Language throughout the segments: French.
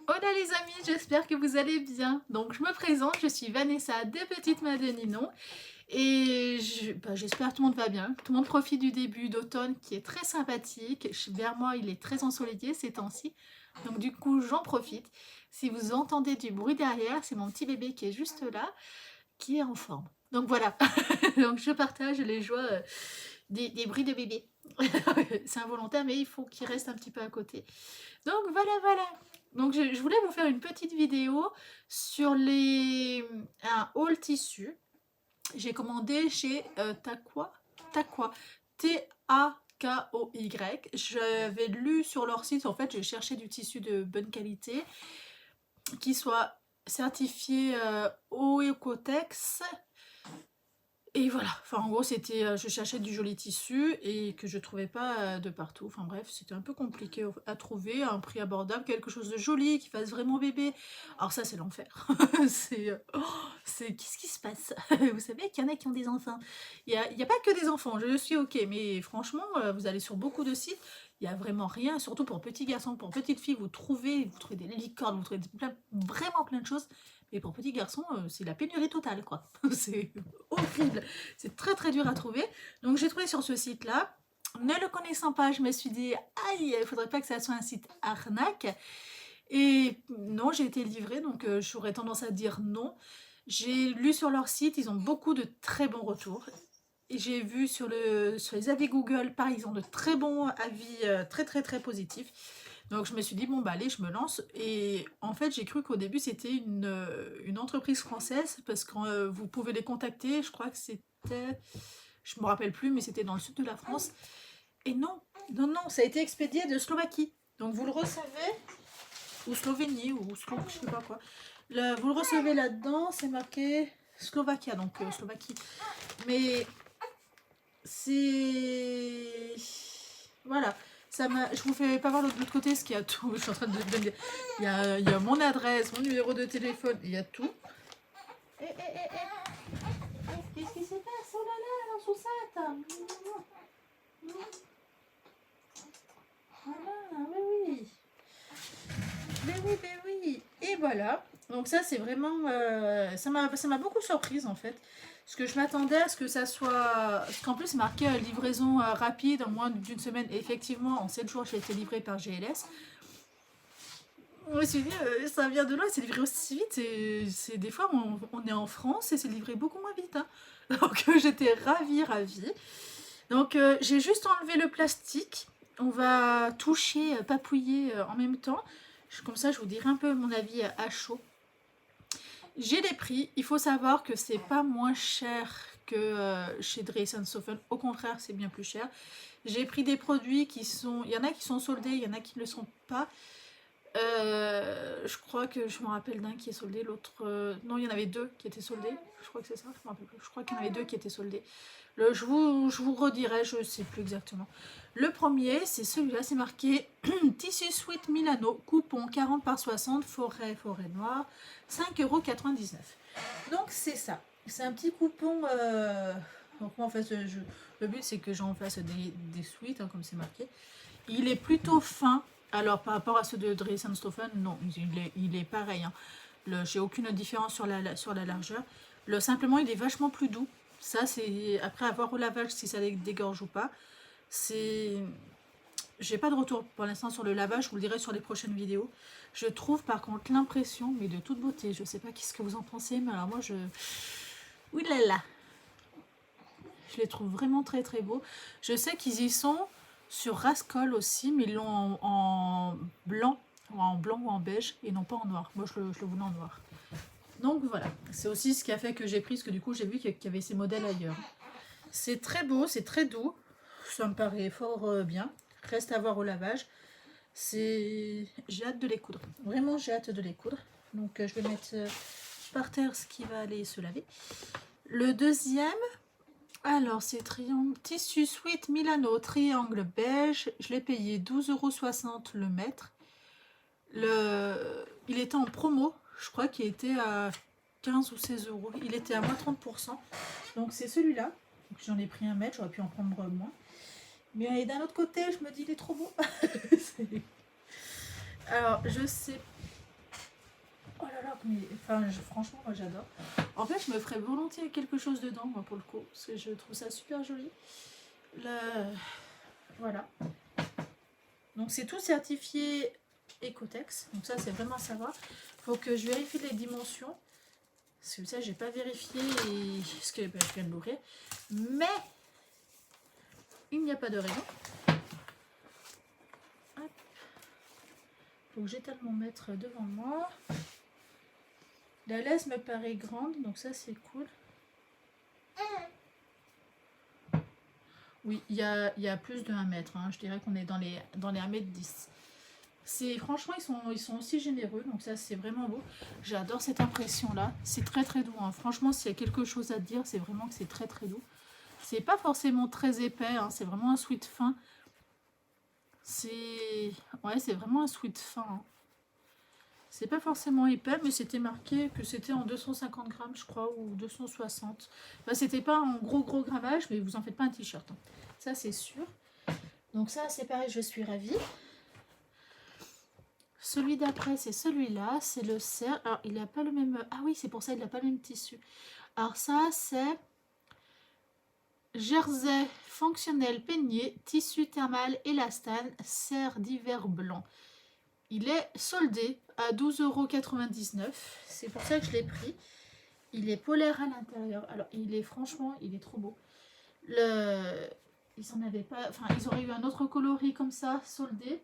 Hola les amis, j'espère que vous allez bien. Donc je me présente, je suis Vanessa de Petite Madeninon et j'espère que tout le monde va bien. Tout le monde profite du début d'automne qui est très sympathique. Vers moi, il est très ensoleillé ces temps-ci. Donc du coup, j'en profite. Si vous entendez du bruit derrière, c'est mon petit bébé qui est juste là, qui est en forme. Donc voilà, donc je partage les joies des bruits de bébé. C'est involontaire, mais il faut qu'il reste un petit peu à côté. Donc voilà. Donc je voulais vous faire une petite vidéo sur un haul tissu. J'ai commandé chez Takwa, T-A-K-O-Y. J'avais lu sur leur site, en fait, je cherchais du tissu de bonne qualité qui soit certifié OECOTEX. Et voilà, enfin en gros c'était, je cherchais du joli tissu et que je trouvais pas de partout, enfin bref, c'était un peu compliqué à trouver, à un prix abordable, quelque chose de joli, qui fasse vraiment bébé. Alors ça c'est l'enfer, qu'est-ce qui se passe? Vous savez qu'il y en a qui ont des enfants. Il y a pas que des enfants, je suis ok, mais franchement, vous allez sur beaucoup de sites, il y a vraiment rien, surtout pour petits garçons, pour petites filles, vous trouvez des licornes, vous trouvez vraiment plein de choses, mais pour petits garçons, c'est la pénurie totale, quoi. C'est horrible. C'est très très dur à trouver. Donc j'ai trouvé sur ce site-là. Ne le connaissant pas, je me suis dit, aïe, il faudrait pas que ça soit un site arnaque. Et non, j'ai été livrée, donc j'aurais tendance à dire non. J'ai lu sur leur site, ils ont beaucoup de très bons retours. Et j'ai vu sur les avis Google, pareil, ils ont de très bons avis, très positifs. Donc je me suis dit, bon bah allez, je me lance. Et en fait, j'ai cru qu'au début, c'était une entreprise française, parce que vous pouvez les contacter, je crois que c'était, je me rappelle plus, mais c'était dans le sud de la France. Et non, ça a été expédié de Slovaquie. Donc vous le recevez, ou Slovénie, ou je sais pas quoi. Vous le recevez là-dedans, c'est marqué Slovaquia, donc Slovaquie. Mais c'est... Voilà. Je vous fais pas voir de l'autre côté ce qu'il y a tout. Je suis en train de donner. Il y a mon adresse, mon numéro de téléphone, il y a tout. Qu'est-ce qui se passe? Oh là là, dans son sac. Voilà, oui. Mais oui. Et voilà. Donc ça, c'est vraiment... ça m'a beaucoup surprise, en fait. Parce que je m'attendais à ce que ça soit... Parce qu'en plus, c'est marqué livraison rapide en moins d'une semaine. Et effectivement, en 7 jours, j'ai été livrée par GLS. Je me suis dit, ça vient de loin, c'est livré aussi vite. Des fois, on est en France et c'est livré beaucoup moins vite. Hein. Donc j'étais ravie. Donc j'ai juste enlevé le plastique. On va toucher, papouiller en même temps. Comme ça, je vous dirai un peu mon avis à chaud. J'ai les prix. Il faut savoir que c'est pas moins cher que chez Dress Soffen. Au contraire, c'est bien plus cher. J'ai pris des produits qui sont... Il y en a qui sont soldés, il y en a qui ne le sont pas. Je crois que je me rappelle d'un qui est soldé, l'autre... non, il y en avait deux qui étaient soldés. Je crois que c'est ça, je me rappelle plus. Je crois qu'il y en avait deux qui étaient soldés. Je vous redirai, je ne sais plus exactement. Le premier, c'est celui-là, c'est marqué Tissu Sweet Milano, coupon 40 par 60, forêt noire, 5,99 €. Donc c'est ça. C'est un petit coupon. Donc moi, en fait, le but c'est que j'en fasse des sweets, hein, comme c'est marqué. Il est plutôt fin. Alors par rapport à ceux de Dries Stoffen, non, il est pareil. Hein. J'ai aucune différence sur la largeur. Simplement, il est vachement plus doux. Ça, c'est après avoir au lavage si ça dégorge ou pas. C'est... J'ai pas de retour pour l'instant sur le lavage, je vous le dirai sur les prochaines vidéos. Je trouve par contre l'impression, mais de toute beauté, je sais pas ce que vous en pensez, mais alors moi je... Oui là là. Je les trouve vraiment très beaux. Je sais qu'ils y sont sur Rascol aussi, mais ils l'ont en blanc, ou en beige, et non pas en noir. Moi je le voulais en noir. Donc voilà, c'est aussi ce qui a fait que j'ai pris, parce que du coup j'ai vu qu'il y avait ces modèles ailleurs. C'est très beau, c'est très doux, ça me paraît fort bien. Reste à voir au lavage. J'ai hâte de les coudre, vraiment j'ai hâte de les coudre. Donc je vais mettre par terre ce qui va aller se laver. Le deuxième, alors c'est tissu Sweet Milano, triangle beige. Je l'ai payé 12,60 € le mètre. Il était en promo, je crois qu'il était à 15 ou 16 €. Il était à moins 30%. Donc c'est celui-là. J'en ai pris un mètre, j'aurais pu en prendre moins. Mais d'un autre côté, je me dis, il est trop beau. Alors, je sais Mais, enfin, franchement, moi j'adore. En fait, je me ferais volontiers quelque chose dedans, moi, pour le coup, parce que je trouve ça super joli. Voilà. Donc, c'est tout certifié Ecotex. Donc, ça, c'est vraiment à savoir. Il faut que je vérifie les dimensions. Parce que ça, j'ai pas vérifié. Parce que je viens de l'ouvrir. Mais, il n'y a pas de raison. Hop. Faut que j'étale mon mètre devant moi. La laisse me paraît grande, donc ça c'est cool. Oui, il y a plus de 1 mètre. Hein. Je dirais qu'on est dans les 1,10 m. Franchement, ils sont aussi généreux, donc ça c'est vraiment beau. J'adore cette impression-là. C'est très très doux. Hein. Franchement, s'il y a quelque chose à dire, c'est vraiment que c'est très très doux. C'est pas forcément très épais, hein. C'est vraiment un sweat fin. Ouais, c'est vraiment un sweat fin. Hein. C'est pas forcément épais, mais c'était marqué que c'était en 250 grammes, je crois, ou 260. Bah, c'était pas en gros grammage, mais vous en faites pas un t-shirt. Hein. Ça, c'est sûr. Donc ça, c'est pareil, je suis ravie. Celui d'après, c'est celui-là. C'est le cerf. Alors, il n'a pas le même... Ah oui, c'est pour ça, il n'a pas le même tissu. Alors ça, c'est... Jersey fonctionnel peigné, tissu thermal élastane, cerf d'hiver blanc. Il est soldé à 12,99 €. C'est pour ça que je l'ai pris. Il est polaire à l'intérieur. Alors, franchement, il est trop beau. Ils en avaient pas... Enfin, ils auraient eu un autre coloris comme ça, soldé.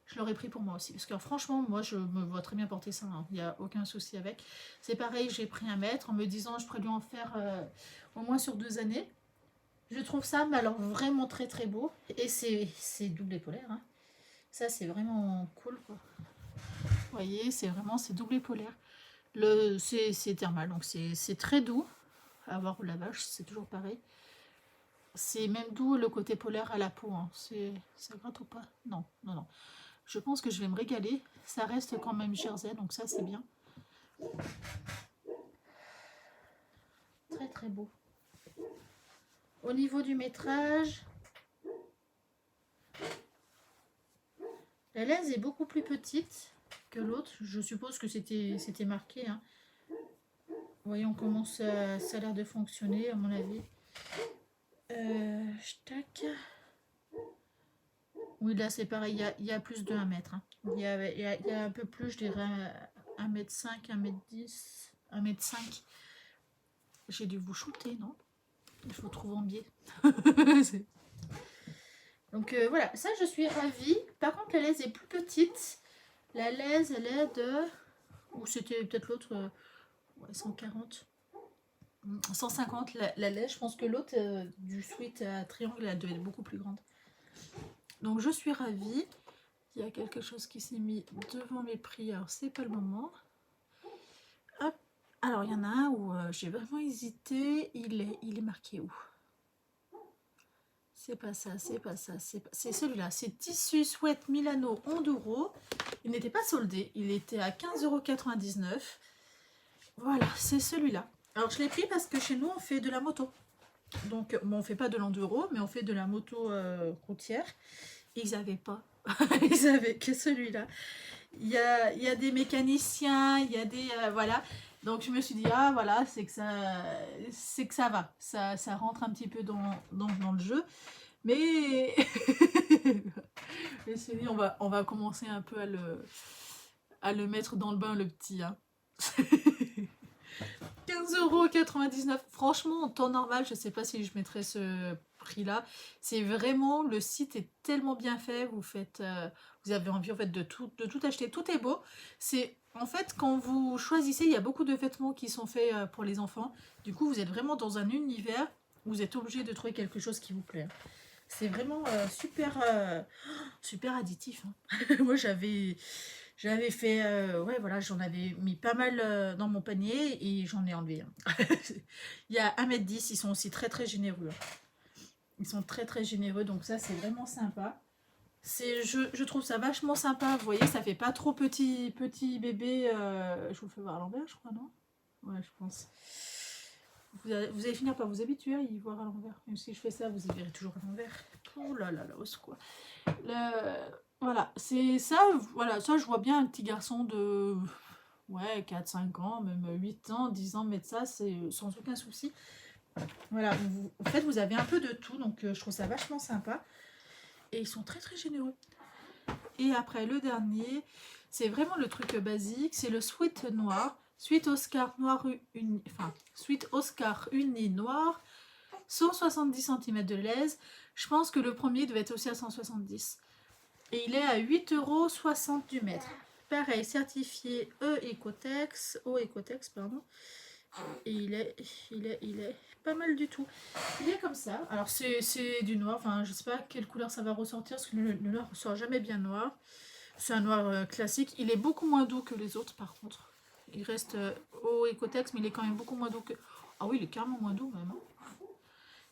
Je l'aurais pris pour moi aussi. Parce que franchement, moi, je me vois très bien porter ça. Hein. Il n'y a aucun souci avec. C'est pareil, j'ai pris 1 mètre en me disant je pourrais lui en faire au moins sur 2 années. Je trouve ça, mais alors vraiment très très beau. Et c'est doublé polaire. Hein. Ça, c'est vraiment cool, quoi. Vous voyez, c'est doublé polaire. C'est thermal, donc c'est très doux. À avoir au lavage, c'est toujours pareil. C'est même doux le côté polaire à la peau. Hein. Ça gratte ou pas? Non, non, non. Je pense que je vais me régaler. Ça reste quand même jersey, donc ça c'est bien. Très très beau. Au niveau du métrage, la laine est beaucoup plus petite que l'autre. Je suppose que c'était marqué. Hein. Voyons comment ça a l'air de fonctionner à mon avis. Tac. Oui, là c'est pareil, il y a plus de 1 mètre. Hein. Il y a un peu plus, je dirais 1,5 m, 1,10 m, 1,5 m. J'ai dû vous shooter, non? Il faut trouver en biais. Donc voilà, ça je suis ravie. Par contre, la laise est plus petite. La laise, elle est de... Ou c'était peut-être l'autre... 140. 150 la laise. Je pense que l'autre du sweat à triangle, elle doit être beaucoup plus grande. Donc je suis ravie. Il y a quelque chose qui s'est mis devant mes prix. Alors c'est pas le moment. Hop. Alors il y en a un où j'ai vraiment hésité. Il est marqué où? C'est pas ça, c'est pas ça. C'est celui-là. C'est tissu sweat Milano Onduro. Il n'était pas soldé. Il était à 15,99 €. Voilà, c'est celui-là. Alors je l'ai pris parce que chez nous on fait de la moto. Donc bon, on fait pas de l'enduro, mais on fait de la moto routière. Ils n'avaient pas. Ils avaient que celui-là. Il y a des mécaniciens, il y a des... voilà. Donc je me suis dit, ah voilà, c'est que ça va. Ça rentre un petit peu dans le jeu. Mais on va commencer un peu à le mettre dans le bain, le petit. Hein. 15,99 €. Franchement, en temps normal, je ne sais pas si je mettrais ce prix-là. C'est vraiment, le site est tellement bien fait. Vous avez envie en fait de tout acheter. Tout est beau. C'est en fait quand vous choisissez, il y a beaucoup de vêtements qui sont faits pour les enfants. Du coup, vous êtes vraiment dans un univers où vous êtes obligé de trouver quelque chose qui vous plaît. C'est vraiment super additif. Hein. Moi, j'avais fait, ouais, voilà, j'en avais mis pas mal dans mon panier et j'en ai enlevé. Hein. Il y a 1,10 m, ils sont aussi très très généreux. Ils sont très très généreux, donc ça c'est vraiment sympa. Je trouve ça vachement sympa, vous voyez, ça fait pas trop petit bébé. Je vous le fais voir à l'envers, je crois, non? Ouais, je pense. Vous allez finir par vous habituer à y voir à l'envers. Même si je fais ça, vous y verrez toujours à l'envers. Oh là là là, au secours. Voilà, c'est ça. Voilà, ça, je vois bien un petit garçon de ouais, 4-5 ans, même 8 ans, 10 ans, mettre ça, c'est sans aucun souci. Voilà, en fait, vous avez un peu de tout, donc je trouve ça vachement sympa. Et ils sont très très généreux. Et après, le dernier, c'est vraiment le truc basique, c'est le Sweet noir. Sweet Oscar noir uni, enfin, Sweet Oscar uni noir, 170 cm de lèse. Je pense que le premier devait être aussi à 170. Et il est à 8,60 € du mètre. Pareil, certifié E-Ecotex, O-Ecotex, pardon. Et il est pas mal du tout. Il est comme ça. Alors c'est du noir, enfin je sais pas quelle couleur ça va ressortir, parce que le noir ne sort jamais bien noir. C'est un noir classique. Il est beaucoup moins doux que les autres par contre. Il reste au Ecotex, mais il est quand même beaucoup moins doux que... Ah oui, il est carrément moins doux même. Hein.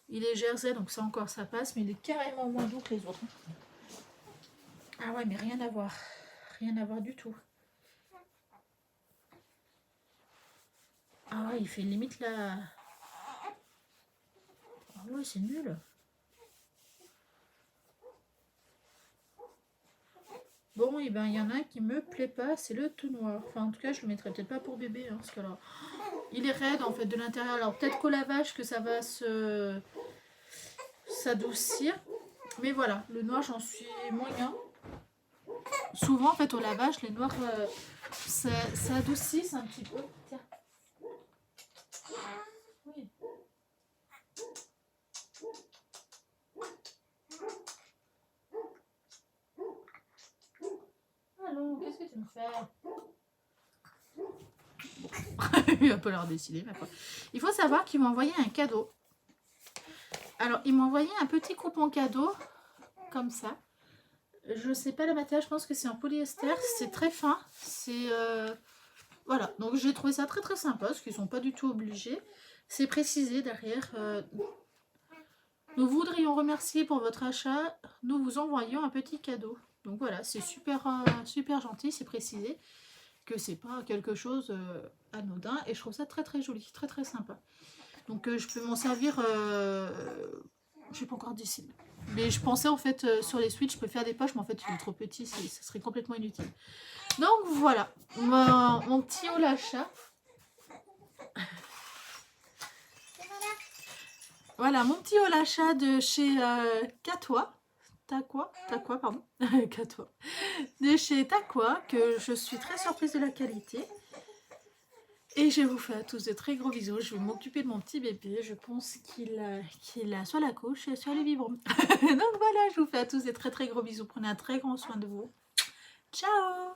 Il est jersey, donc ça encore ça passe, mais il est carrément moins doux que les autres. Ah ouais, mais rien à voir. Rien à voir du tout. Ah ouais, il fait limite la... Ah ouais, c'est nul. Bon, et ben il y en a un qui me plaît pas, c'est le tout noir. Enfin, en tout cas, je le mettrai peut-être pas pour bébé, hein, parce que là, il est raide en fait de l'intérieur. Alors peut-être qu'au lavage que ça va s'adoucir. Mais voilà, le noir, j'en suis moyen. Souvent, en fait, au lavage, les noirs, ça adoucisse un petit peu. Tiens. Oui. Allons, qu'est-ce que tu me fais? Il va pas leur décider, ma foi. Il faut savoir qu'il m'a envoyé un cadeau. Alors, il m'a envoyé un petit coupon cadeau, comme ça. Je sais pas la matière, je pense que c'est en polyester. C'est très fin. C'est... Voilà, donc j'ai trouvé ça très très sympa, parce qu'ils sont pas du tout obligés. C'est précisé derrière. Nous voudrions remercier pour votre achat. Nous vous envoyons un petit cadeau. Donc voilà, c'est super, super gentil, c'est précisé que c'est pas quelque chose anodin. Et je trouve ça très très joli, très très sympa. Donc je peux m'en servir, je sais pas encore décidé. Mais je pensais en fait sur les switches, je peux faire des poches, mais en fait il est trop petit, ça serait complètement inutile. Donc voilà, mon petit haul achat. Voilà, mon petit haul achat de chez Catois. Takwa, pardon. Catois. De chez Takwa, que je suis très surprise de la qualité. Et je vous fais à tous de très gros bisous. Je vais m'occuper de mon petit bébé. Je pense qu'il a soit la couche, soit les biberons. Donc voilà, je vous fais à tous des très très gros bisous. Prenez un très grand soin de vous. Ciao!